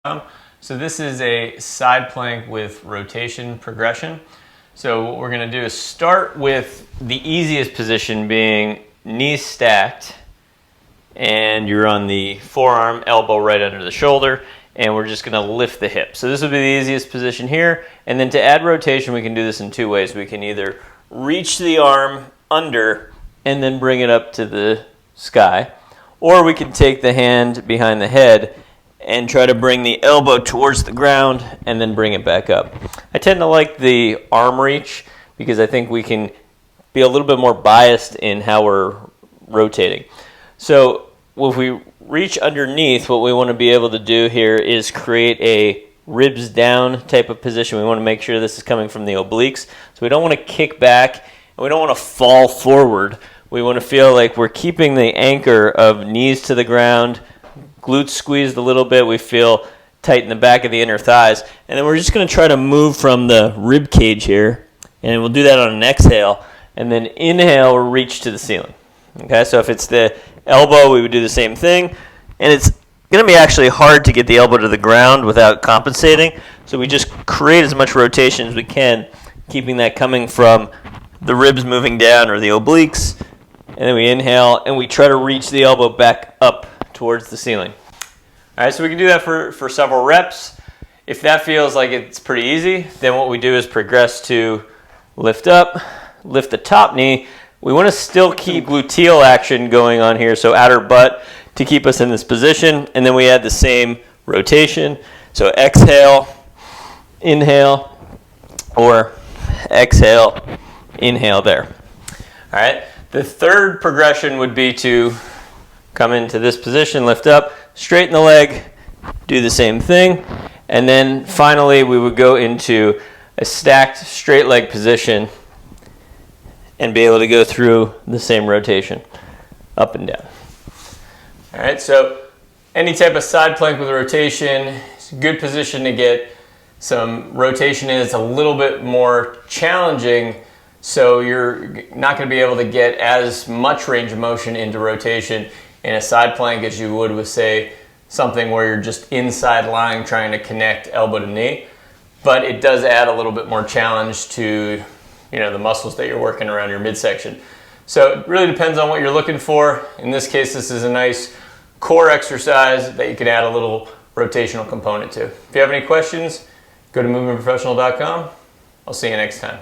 So this is a side plank with rotation progression. So what we're going to do is start with the easiest position being knees stacked and you're on the forearm, elbow right under the shoulder, and we're just going to lift the hip. So this will be the easiest position here, and then to add rotation we can do this in two ways. We can either reach the arm under and then bring it up to the sky, or we can take the hand behind the head and try to bring the elbow towards the ground and then bring it back up. I tend to like the arm reach because I think we can be a little bit more biased in how we're rotating. So if we reach underneath, what we want to be able to do here is create a ribs down type of position. We want to make sure this is coming from the obliques. So we don't want to kick back and we don't want to fall forward. We want to feel like we're keeping the anchor of knees to the ground, glutes squeezed a little bit. We feel tight in the back of the inner thighs. And then we're just going to try to move from the rib cage here. And we'll do that on an exhale. And then inhale, we'll reach to the ceiling. Okay, so if it's the elbow, we would do the same thing. And it's going to be actually hard to get the elbow to the ground without compensating. So we just create as much rotation as we can, keeping that coming from the ribs moving down or the obliques. And then we inhale and we try to reach the elbow back up towards the ceiling. All right, so we can do that for several reps. If that feels like it's pretty easy, then what we do is progress to lift up, lift the top knee. We want to still keep gluteal action going on here, so outer butt to keep us in this position, and then we add the same rotation. So exhale, inhale, or exhale, inhale there. All right, the third progression would be to come into this position, lift up, straighten the leg, do the same thing, and then finally we would go into a stacked straight leg position and be able to go through the same rotation, up and down. All right, so any type of side plank with rotation is a good position to get some rotation in. It's a little bit more challenging, so you're not going to be able to get as much range of motion into rotation in a side plank as you would with, say, something where you're just inside lying trying to connect elbow to knee. But it does add a little bit more challenge to the muscles that you're working around your midsection. So it really depends on what you're looking for. In this case, this is a nice core exercise that you can add a little rotational component to. If you have any questions, go to movementprofessional.com. I'll see you next time.